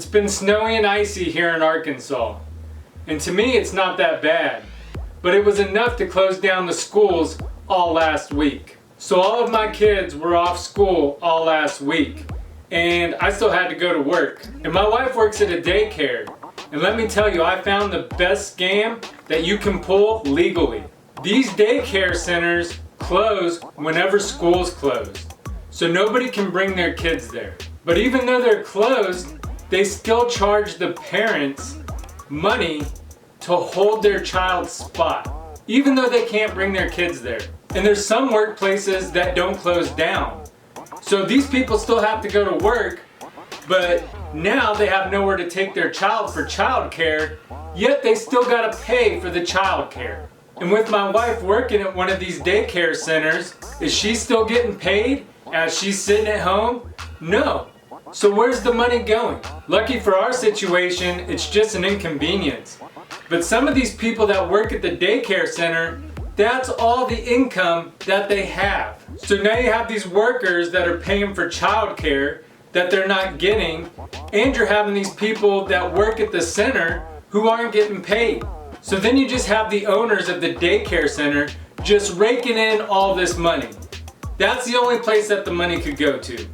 It's been snowy and icy here in Arkansas, and to me it's not that bad, but it was enough to close down the schools all last week. So all of my kids were off school all last week, and I still had to go to work. And my wife works at a daycare, and let me tell you, I found the best scam that you can pull legally. These daycare centers close whenever school's closed, so nobody can bring their kids there. But even though they're closed, they still charge the parents money to hold their child's spot, even though they can't bring their kids there. And there's some workplaces that don't close down. So these people still have to go to work, but now they have nowhere to take their child for childcare, yet they still gotta pay for the childcare. And with my wife working at one of these daycare centers, is she still getting paid as she's sitting at home? No. So where's the money going? Lucky for our situation, it's just an inconvenience. But some of these people that work at the daycare center, that's all the income that they have. So now you have these workers that are paying for childcare that they're not getting, and you're having these people that work at the center who aren't getting paid. So then you just have the owners of the daycare center just raking in all this money. That's the only place that the money could go to.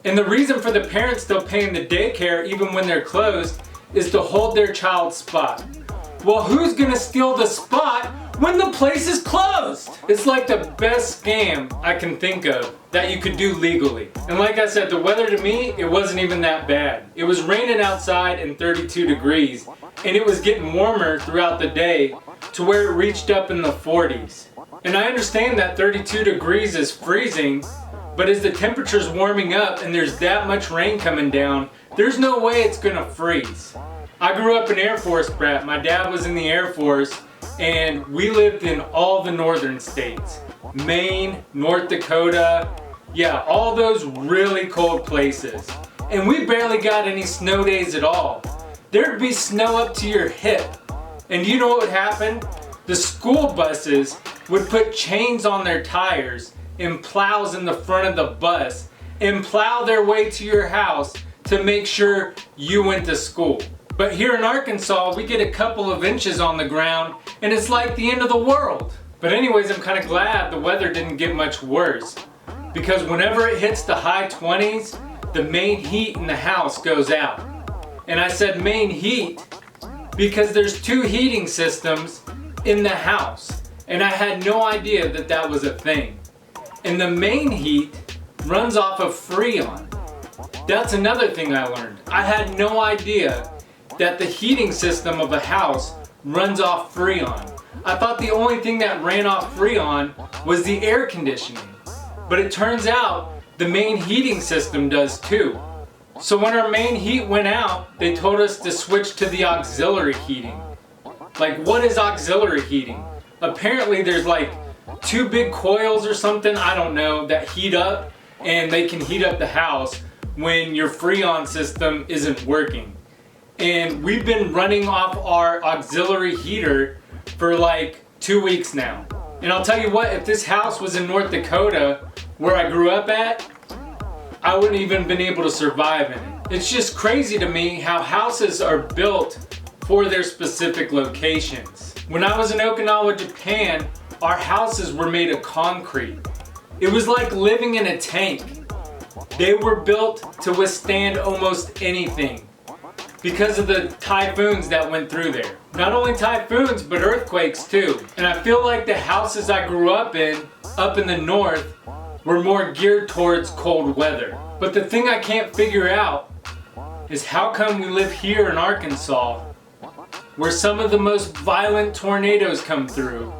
And the reason for the parents still paying the daycare even when they're closed is to hold their child's spot. Well, who's gonna steal the spot when the place is closed? It's like the best scam I can think of that you could do legally. And like I said, the weather to me, it wasn't even that bad. It was raining outside and 32 degrees, and it was getting warmer throughout the day to where it reached up in the 40s. And I understand that 32 degrees is freezing, but as the temperature's warming up and there's that much rain coming down, there's no way it's gonna freeze. I grew up an Air Force brat. My dad was in the Air Force, and we lived in all the northern states. Maine, North Dakota, yeah, all those really cold places. And we barely got any snow days at all. There'd be snow up to your hip. And you know what would happen? The school buses would put chains on their tires and plows in the front of the bus and plow their way to your house to make sure you went to school. But here in Arkansas, we get a couple of inches on the ground and it's like the end of the world. But anyways, I'm kind of glad the weather didn't get much worse, because whenever it hits the high 20s, the main heat in the house goes out. And I said main heat because there's two heating systems in the house, and I had no idea that that was a thing. And the main heat runs off of Freon. That's another thing I learned. I had no idea that the heating system of a house runs off Freon. I thought the only thing that ran off Freon was the air conditioning. But it turns out the main heating system does too. So when our main heat went out, they told us to switch to the auxiliary heating. Like, what is auxiliary heating? Apparently there's like two big coils or something, I don't know, that heat up, and they can heat up the house when your Freon system isn't working. And we've been running off our auxiliary heater for like 2 weeks now. And I'll tell you what, if this house was in North Dakota, where I grew up at, I wouldn't even been able to survive in it. It's just crazy to me how houses are built for their specific locations. When I was in Okinawa, Japan, our houses were made of concrete. It was like living in a tank. They were built to withstand almost anything because of the typhoons that went through there. Not only typhoons, but earthquakes too. And I feel like the houses I grew up in the north, were more geared towards cold weather. But the thing I can't figure out is how come we live here in Arkansas, where some of the most violent tornadoes come through,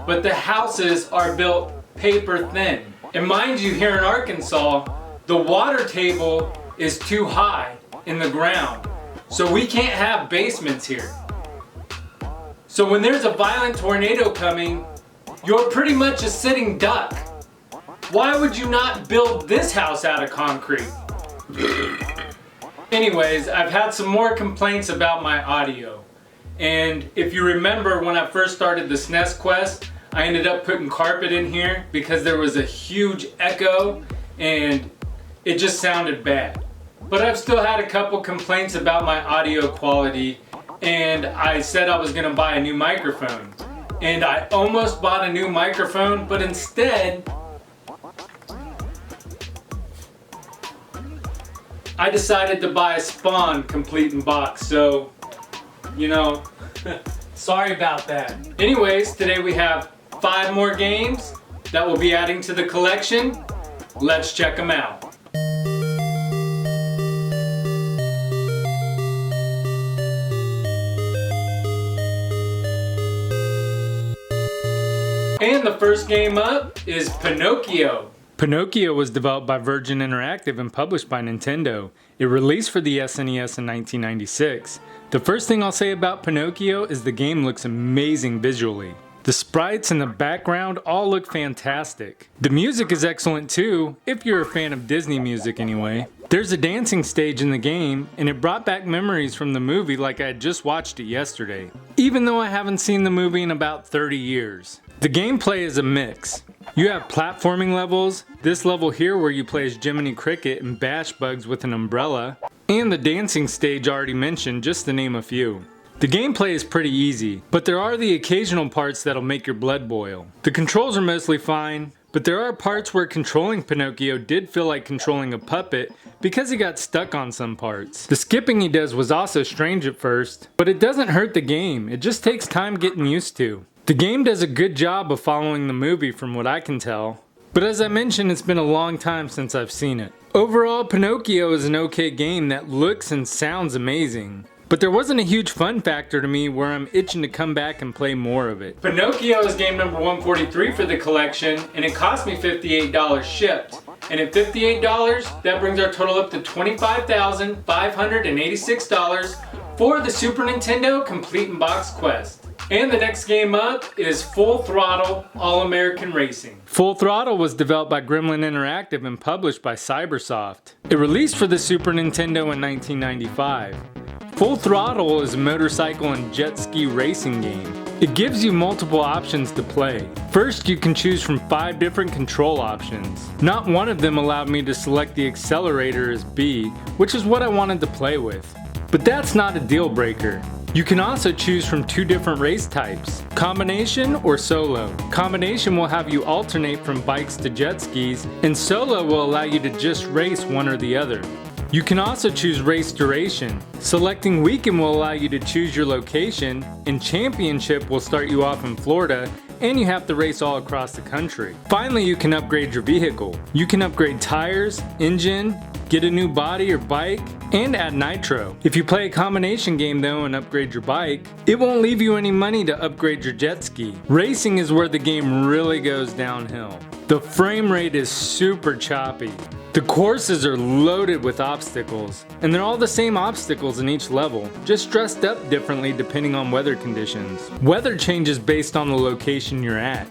but the houses are built paper thin. And mind you, here in Arkansas, the water table is too high in the ground, so we can't have basements here. So when there's a violent tornado coming, you're pretty much a sitting duck. Why would you not build this house out of concrete? Anyways, I've had some more complaints about my audio. And if you remember when I first started the SNES quest, I ended up putting carpet in here because there was a huge echo and it just sounded bad. but I've still had a couple complaints about my audio quality, and I said I was going to buy a new microphone. And I almost bought a new microphone, but instead I decided to buy a Spawn complete in box, so, you know, sorry about that. Anyways, today we have 5 more games that we'll be adding to the collection. Let's check them out. And the first game up is Pinocchio. Pinocchio was developed by Virgin Interactive and published by Nintendo. It released for the SNES in 1996. The first thing I'll say about Pinocchio is the game looks amazing visually. The sprites and the background all look fantastic. The music is excellent too, if you're a fan of Disney music anyway. There's a dancing stage in the game, and it brought back memories from the movie like I had just watched it yesterday, even though I haven't seen the movie in about 30 years. The gameplay is a mix. You have platforming levels, this level here where you play as Jiminy Cricket and bash bugs with an umbrella, and the dancing stage already mentioned, just to name a few. The gameplay is pretty easy, but there are the occasional parts that'll make your blood boil. The controls are mostly fine, but there are parts where controlling Pinocchio did feel like controlling a puppet because he got stuck on some parts. The skipping he does was also strange at first, but it doesn't hurt the game, it just takes time getting used to. The game does a good job of following the movie from what I can tell, but as I mentioned, it's been a long time since I've seen it. Overall, Pinocchio is an okay game that looks and sounds amazing, but there wasn't a huge fun factor to me where I'm itching to come back and play more of it. Pinocchio is game number 143 for the collection, and it cost me $58 shipped. And at $58, that brings our total up to $25,586 for the Super Nintendo Complete in Box Quest. And the next game up is Full Throttle All-American Racing. Full Throttle was developed by Gremlin Interactive and published by Cybersoft. It released for the Super Nintendo in 1995. Full Throttle is a motorcycle and jet ski racing game. It gives you multiple options to play. First, you can choose from 5 different control options. Not one of them allowed me to select the accelerator as B, which is what I wanted to play with. But that's not a deal breaker. You can also choose from 2 different race types, combination or solo. Combination will have you alternate from bikes to jet skis, and solo will allow you to just race one or the other. You can also choose race duration. Selecting weekend will allow you to choose your location, and championship will start you off in Florida, and you have to race all across the country. Finally, you can upgrade your vehicle. You can upgrade tires, engine, get a new body or bike, and add nitro. If you play a combination game though and upgrade your bike, it won't leave you any money to upgrade your jet ski. Racing is where the game really goes downhill. The frame rate is super choppy. The courses are loaded with obstacles, and they're all the same obstacles in each level, just dressed up differently depending on weather conditions. Weather changes based on the location you're at.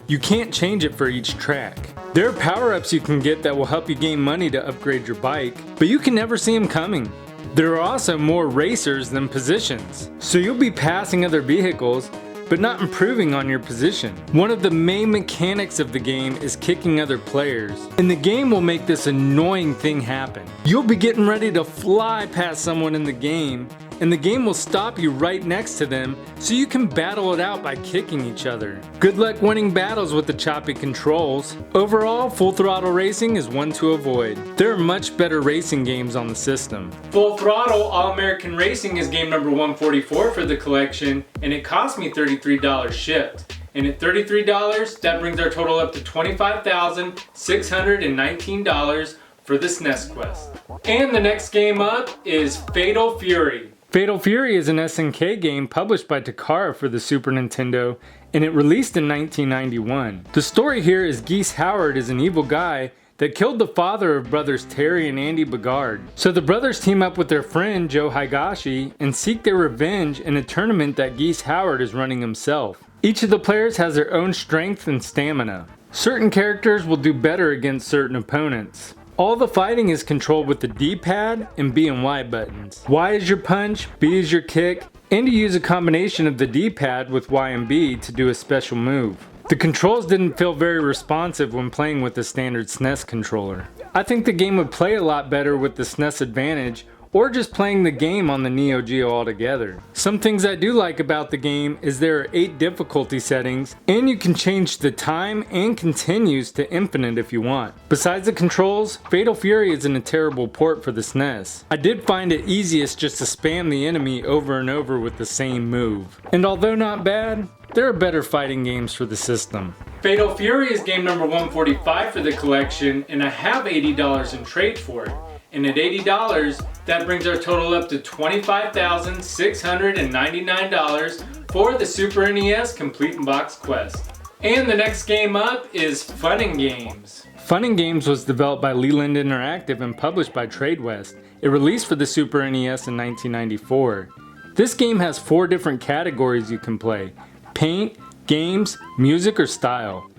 You can't change it for each track. There are power-ups you can get that will help you gain money to upgrade your bike, but you can never see them coming. There are also more racers than positions, so you'll be passing other vehicles, but not improving on your position. One of the main mechanics of the game is kicking other players, and the game will make this annoying thing happen. You'll be getting ready to fly past someone in the game, and the game will stop you right next to them so you can battle it out by kicking each other. Good luck winning battles with the choppy controls. Overall, Full Throttle Racing is one to avoid. There are much better racing games on the system. Full Throttle All-American Racing is game number 144 for the collection, and it cost me $33 shipped. And at $33, that brings our total up to $25,619 for the SNES Quest. And the next game up is Fatal Fury. Fatal Fury is an SNK game published by Takara for the Super Nintendo, and it released in 1991. The story here is Geese Howard is an evil guy that killed the father of brothers Terry and Andy Bogard. So the brothers team up with their friend Joe Higashi and seek their revenge in a tournament that Geese Howard is running himself. Each of the players has their own strength and stamina. Certain characters will do better against certain opponents. All the fighting is controlled with the D-pad and B and Y buttons. Y is your punch, B is your kick, and you use a combination of the D-pad with Y and B to do a special move. The controls didn't feel very responsive when playing with the standard SNES controller. I think the game would play a lot better with the SNES Advantage or just playing the game on the Neo Geo altogether. Some things I do like about the game is there are 8 difficulty settings, and you can change the time and continues to infinite if you want. Besides the controls, Fatal Fury isn't a terrible port for the SNES. I did find it easiest just to spam the enemy over and over with the same move. And although not bad, there are better fighting games for the system. Fatal Fury is game number 145 for the collection, and I have $80 in trade for it. And at $80, that brings our total up to $25,699 for the Super NES Complete in Box Quest. And the next game up is Fun and Games. Fun and Games was developed by Leland Interactive and published by TradeWest. It released for the Super NES in 1994. This game has 4 different categories you can play: paint, games, music, or style.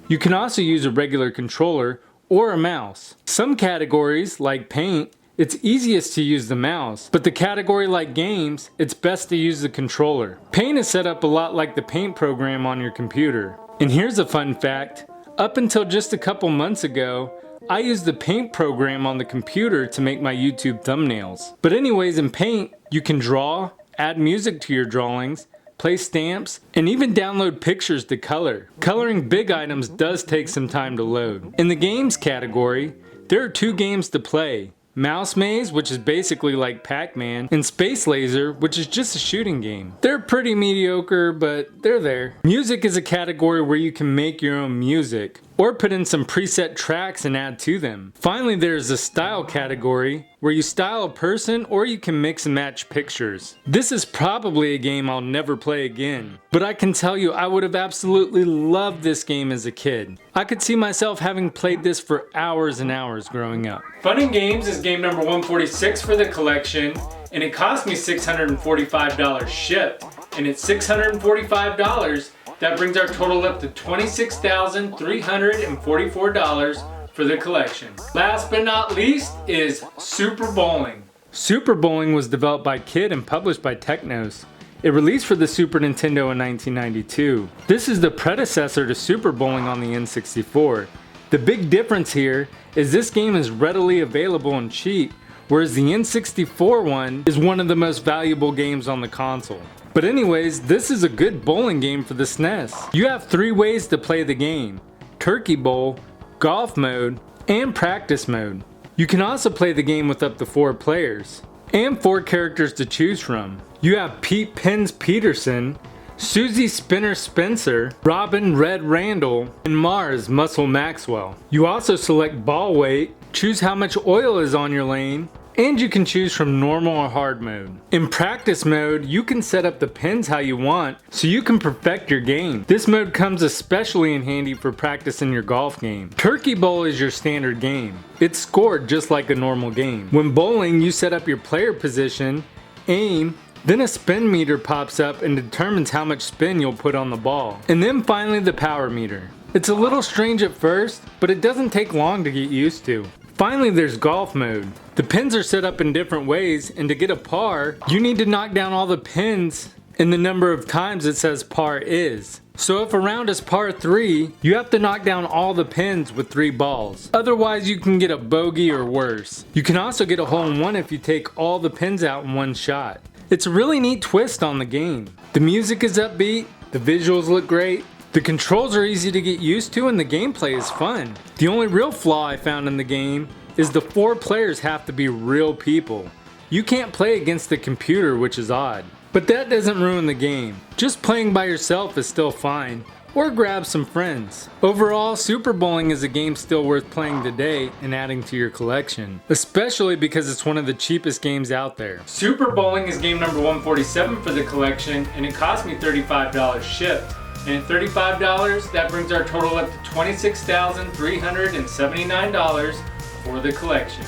You can also use a regular controller or a mouse. Some categories, like paint, it's easiest to use the mouse, but the category like games, it's best to use the controller. Paint is set up a lot like the paint program on your computer. And here's a fun fact, up until just a couple months ago, I used the paint program on the computer to make my YouTube thumbnails. But anyways, in paint, you can draw, add music to your drawings, play stamps, and even download pictures to color. Coloring big items does take some time to load. In the games category, there are 2 games to play: Mouse Maze, which is basically like Pac-Man, and Space Laser, which is just a shooting game. They're pretty mediocre, but they're there. Music is a category where you can make your own music, or put in some preset tracks and add to them. Finally, there's a style category, where you style a person or you can mix and match pictures. This is probably a game I'll never play again, but I can tell you I would have absolutely loved this game as a kid. I could see myself having played this for hours and hours growing up. Fun and Games is game number 146 for the collection, and it cost me $645 shipped, and at $645, that brings our total up to $26,344 for the collection. Last but not least is Super Bowling. Super Bowling was developed by Kid and published by Technos. It released for the Super Nintendo in 1992. This is the predecessor to Super Bowling on the N64. The big difference here is this game is readily available and cheap, whereas the N64 one is one of the most valuable games on the console. But anyways, this is a good bowling game for the SNES. You have 3 ways to play the game: Turkey Bowl, Golf Mode, and Practice Mode. You can also play the game with up to 4 players, and 4 characters to choose from. You have Pete Pins Peterson, Susie Spinner Spencer, Robin Red Randall, and Mars Muscle Maxwell. You also select ball weight, choose how much oil is on your lane, and you can choose from normal or hard mode. In practice mode, you can set up the pins how you want so you can perfect your game. This mode comes especially in handy for practicing your golf game. Turkey Bowl is your standard game. It's scored just like a normal game. When bowling, you set up your player position, aim, then a spin meter pops up and determines how much spin you'll put on the ball. And then finally the power meter. It's a little strange at first, but it doesn't take long to get used to. Finally, there's golf mode. The pins are set up in different ways, and to get a par, you need to knock down all the pins in the number of times it says par is. So if a round is par 3, you have to knock down all the pins with 3 balls. Otherwise, you can get a bogey or worse. You can also get a hole in one if you take all the pins out in one shot. It's a really neat twist on the game. The music is upbeat, the visuals look great, the controls are easy to get used to, and the gameplay is fun. The only real flaw I found in the game is the 4 players have to be real people. You can't play against the computer, which is odd. But that doesn't ruin the game. Just playing by yourself is still fine, or grab some friends. Overall, Super Bowling is a game still worth playing today and adding to your collection, especially because it's one of the cheapest games out there. Super Bowling is game number 147 for the collection, and it cost me $35 shipped. And at $35, that brings our total up to $26,379 for the collection.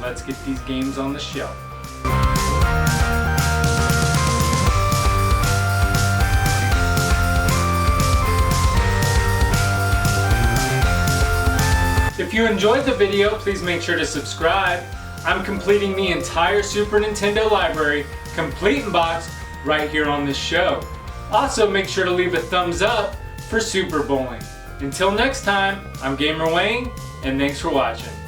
Let's get these games on the shelf. If you enjoyed the video, please make sure to subscribe. I'm completing the entire Super Nintendo library, complete in box, right here on this show. Also, make sure to leave a thumbs up for Super Bowling. Until next time, I'm Gamer Wayne, and thanks for watching.